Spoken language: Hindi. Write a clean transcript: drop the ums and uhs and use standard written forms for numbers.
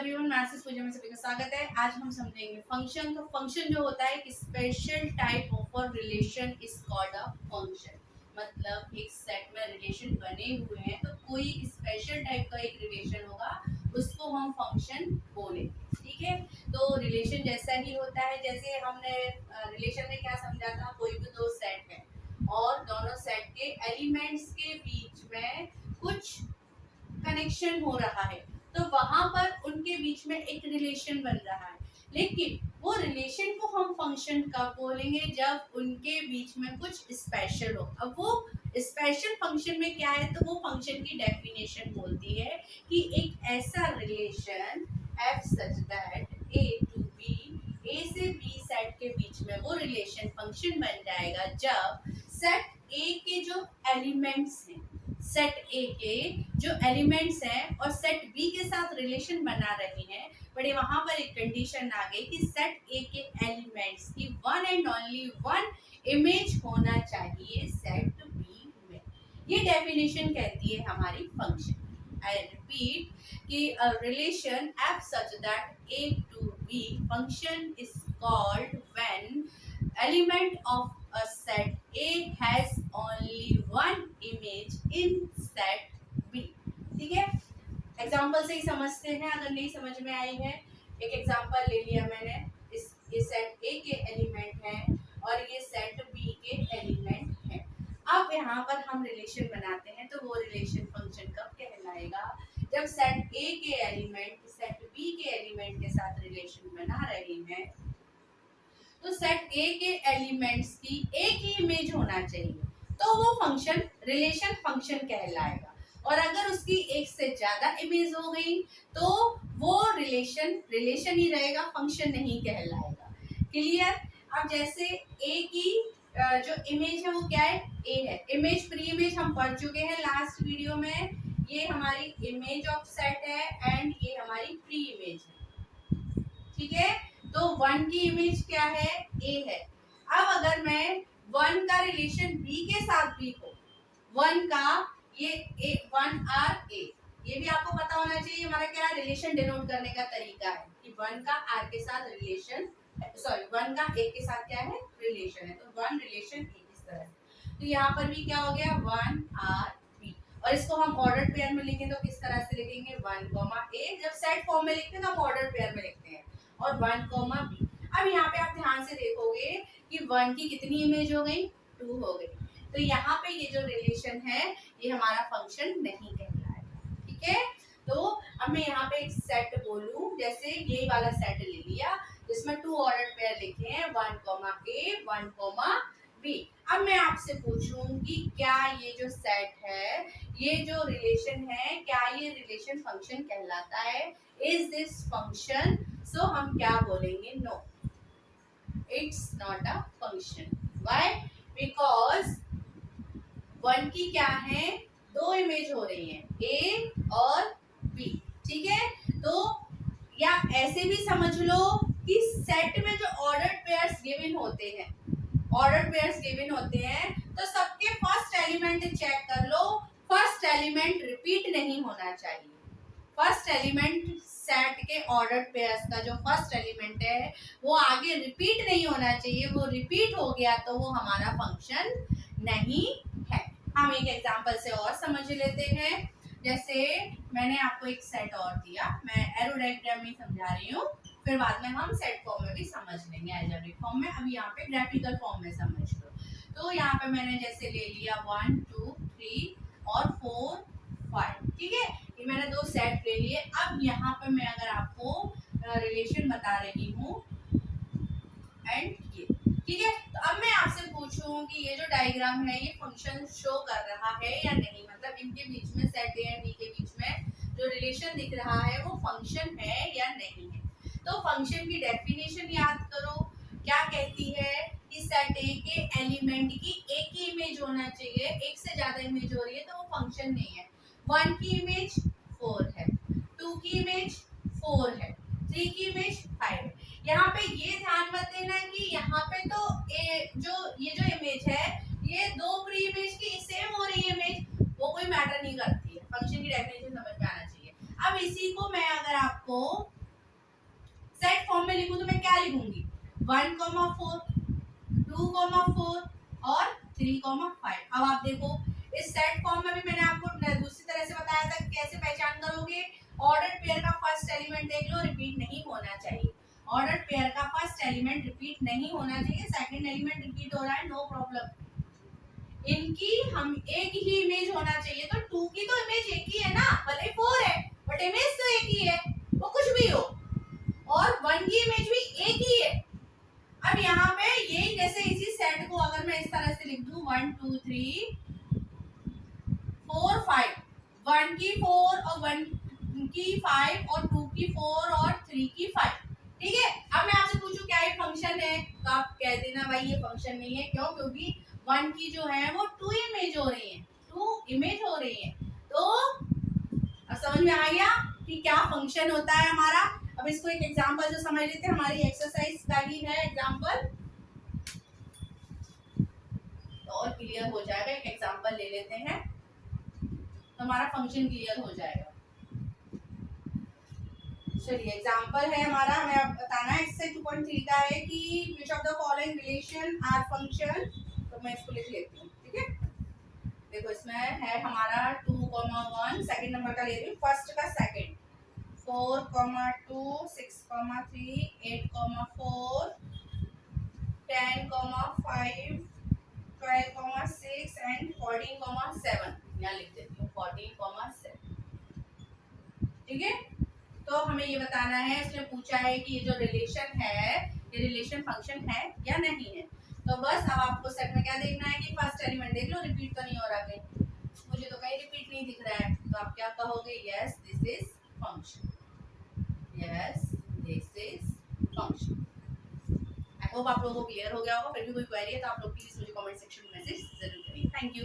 एवरीवन, मैथ्स पूजा में सभी का स्वागत है। आज हम समझेंगे फंक्शन। तो फंक्शन जो होता है एक special type of relation is called a function. मतलब एक सेट में रिलेशन बने हुए हैं तो कोई स्पेशल टाइप का एक रिलेशन होगा, उसको हम फंक्शन बोलेंगे। ठीक है, तो रिलेशन जैसा ही होता है जैसे हमने रिलेशन में क्या समझा था, कोई भी दो सेट है और दोनों सेट के एलिमेंट्स के बीच में कुछ कनेक्शन हो रहा है, तो वहां पर उनके बीच में एक रिलेशन बन रहा है। लेकिन वो रिलेशन को हम फंक्शन कब बोलेंगे, जब उनके बीच में कुछ स्पेशल हो। अब वो स्पेशल फंक्शन में क्या है, तो वो फंक्शन की डेफिनेशन बोलती है कि एक ऐसा relation F such that A to B, A से बी सेट के बीच में वो रिलेशन फंक्शन बन जाएगा जब सेट ए के जो एलिमेंट्स हैं, सेट ए के जो एलिमेंट्स हैं और सेट बी के साथ रिलेशन बना रहे हैं, बट वहां पर एक कंडीशन आ गई कि सेट ए के एलिमेंट्स की one and only one image होना चाहिए सेट बी में। ये डेफिनेशन कहती है हमारी फंक्शन। आई रिपीट कि a relation F such that A to B function is called when element of a set A has only one image in set B। ठीक है, एग्जाम्पल से ही समझते हैं, अगर नहीं समझ में आई है। एक एग्जाम्पल ले लिया मैंने, ये सेट ए के एलिमेंट है और ये सेट बी के एलिमेंट है। अब यहाँ पर हम रिलेशन बनाते हैं, तो वो रिलेशन फंक्शन कब कहलाएगा, जब सेट ए के एलिमेंट सेट बी के एलिमेंट के साथ रिलेशन बना रहे हैं, तो सेट ए के एलिमेंट्स की एक ही इमेज होना चाहिए, तो वो फंक्शन रिलेशन फंक्शन कहलाएगा। और अगर उसकी एक से ज्यादा इमेज हो गई तो वो रिलेशन रिलेशन ही रहेगा, फंक्शन नहीं कहलाएगा। क्लियर। अब जैसे ए की जो इमेज है वो क्या है, ए है। इमेज प्री इमेज हम पढ़ चुके हैं लास्ट वीडियो में। ये हमारी इमेज ऑफ सेट है एंड ये हमारी प्री इमेज है। ठीक है, तो वन की इमेज क्या है, ए है। अब अगर मैं वन का रिलेशन बी के साथ भी हो, वन का ये ए वन आर ए, ये भी आपको पता होना चाहिए हमारा क्या रिलेशन डिनोट करने का तरीका है कि वन का आर के साथ रिलेशन, सॉरी वन का ए के साथ क्या है रिलेशन है, तो वन रिलेशन ए इस तरह से। तो यहाँ पर भी क्या हो गया, वन आर बी। और इसको हम ऑर्डर पेयर में लिखें तो किस तरह से लिखेंगे, वन कॉमा ए। जब सेट फॉर्म में लिखते हैं तो हम ऑर्डर पेयर में लिखते हैं, और वन कॉमा बी। अब यहाँ पे आप ध्यान से देखोगे कि वन की कितनी इमेज हो गई, टू हो गई। तो यहाँ पे ये जो रिलेशन है ये हमारा फंक्शन नहीं कहलाएगा। ठीक है, तो अब मैं यहाँ पे एक सेट बोलूं, जैसे ये वाला सेट ले लिया जिसमें टू ऑर्डर पेयर लिखे हैं, वन कॉमा ए वन कॉमा बी। अब मैं आपसे पूछूं कि क्या ये जो सेट है, ये जो रिलेशन है, क्या ये रिलेशन फंक्शन कहलाता है, इज दिस फंक्शन। सो हम क्या बोलेंगे, no, it's not a function. Why, because one की क्या है, दो इमेज हो रही है, ए और बी। ठीक है, तो या ऐसे भी समझ लो कि सेट में जो ऑर्डर पेयर्स गिवन होते हैं, ऑर्डर पेयर्स गिवन होते हैं, तो सबके फर्स्ट एलिमेंट चेक कर लो, फर्स्ट एलिमेंट रिपीट नहीं होना चाहिए। फर्स्ट एलिमेंट सेट के ऑर्डर पेयर्स का जो फर्स्ट एलिमेंट है वो आगे रिपीट नहीं होना चाहिए। वो रिपीट हो गया तो वो हमारा फंक्शन नहीं है। हम एक एग्जांपल से और समझ लेते हैं। जैसे मैंने आपको एक सेट और दिया, मैं एरो डायग्राम में समझा रही हूँ, फिर बाद में हम सेट फॉर्म में भी समझ लेंगे, अलजेब्रिक फॉर्म में। अभी यहाँ पे ग्राफिकल फॉर्म में समझ लो। तो यहाँ पे मैंने जैसे ले लिया 1 2 3 और 4 5। ठीक है, ये मैंने दो सेट ले लिए। अब यहाँ पे मैं अगर आपको रिलेशन बता रही हूँ एंड ये, ठीक है, तो अब मैं आपसे पूछूं कि ये जो डायग्राम है ये फंक्शन शो कर रहा है या नहीं, मतलब इनके बीच में सेट ए एंड बी के बीच में जो रिलेशन दिख रहा है वो फंक्शन है या नहीं है। तो फंक्शन की डेफिनेशन याद करो, क्या कहती है कि सेट ए के एलिमेंट की एक ही इमेज होना चाहिए, एक से ज्यादा इमेज हो रही है तो वो फंक्शन नहीं है। वन की इमेज 4 है, टू की इमेज 4 है, थ्री की इमेज 5 है। यहाँ पे ये ध्यान मत देना कि यहाँ पे तो ये जो इमेज है ये दो प्री इमेज की सेम हो रही है इमेज, वो कोई मैटर नहीं करती है। फंक्शन की डेफिनेशन समझ में आना चाहिए। अब इसी को मैं अगर आपको सेट फॉर्म में लिखूं तो मैं क्या लिखूंगी 1,4 2,4 और 3,5। अब आप देखो इस सेट फॉर्म में भी मैंने आपको दूसरी तरह से बताया था कैसे पहचान करोगे। ऑर्डर पेयर का फर्स्ट एलिमेंट देख लो, रिपीट नहीं होना चाहिए। ऑर्डर पेयर का फर्स्ट एलिमेंट रिपीट नहीं होना चाहिए, सेकंड एलिमेंट रिपीट हो रहा है नो प्रॉब्लम। इनकी हम एक ही इमेज होना चाहिए, तो 2 की तो इमेज एक ही है ना, भले 4 है बट इमेज तो एक ही है, वो कुछ भी हो। और 1 की इमेज भी एक ही है। अब यहाँ पे ये जैसे इसी सेट को अगर मैं इस तरह से लिख दूं 1 2 3 4 5, 1 की 4 और 1 की 5 और 2 की 4 और 3 की 5, ठीक है। अब मैं आपसे पूछूं क्या ये फंक्शन है, तो आप कह देना भाई ये फंक्शन नहीं है। क्यों? क्योंकि 1 की जो है वो 2 इमेज हो रही है, 2 इमेज हो रही है। तो अब समझ में आ गया कि क्या फंक्शन होता है हमारा। अब इसको एक एग्जांपल जो समझ लेते हैं, हमारी एक्सरसाइज का ही है एग्जांपल, तो और क्लियर हो जाएगा। एक एग्जांपल ले लेते हैं तो हमारा फंक्शन क्लियर हो जाएगा। चलिए एग्जांपल है हमारा, हमें अब बताना है एक्सरसाइज 2.3 का है कि which of the following relation are function. तो मैं इसको लिख लेती हूँ, ठीक है। देखो इसमें है हमारा 2,1, सेकंड नंबर का ले रही हूँ, फर्स्ट का सेकंड 4,2 6,3 8,4 10,5 12,6 एंड 14,7। यहाँ लिख देती हूँ 14,7, ठीक है। तो हमें ये बताना है, इसने पूछा है कि ये जो रिलेशन है ये रिलेशन फंक्शन है या नहीं है। तो बस अब आपको सेट में क्या देखना है कि फर्स्ट एलिमेंट देख लो रिपीट तो नहीं हो रहा कहीं, मुझे तो कहीं रिपीट नहीं दिख रहा है। तो आप क्या कहोगे, yes this is function, yes this is function. I hope आप लोगों को क्लियर हो गया होगा। फिर भी कोई क्वेरी है तो आप लोग प्लीज मुझे कमेंट सेक्शन में मैसेज जरूर करिए। Thank you.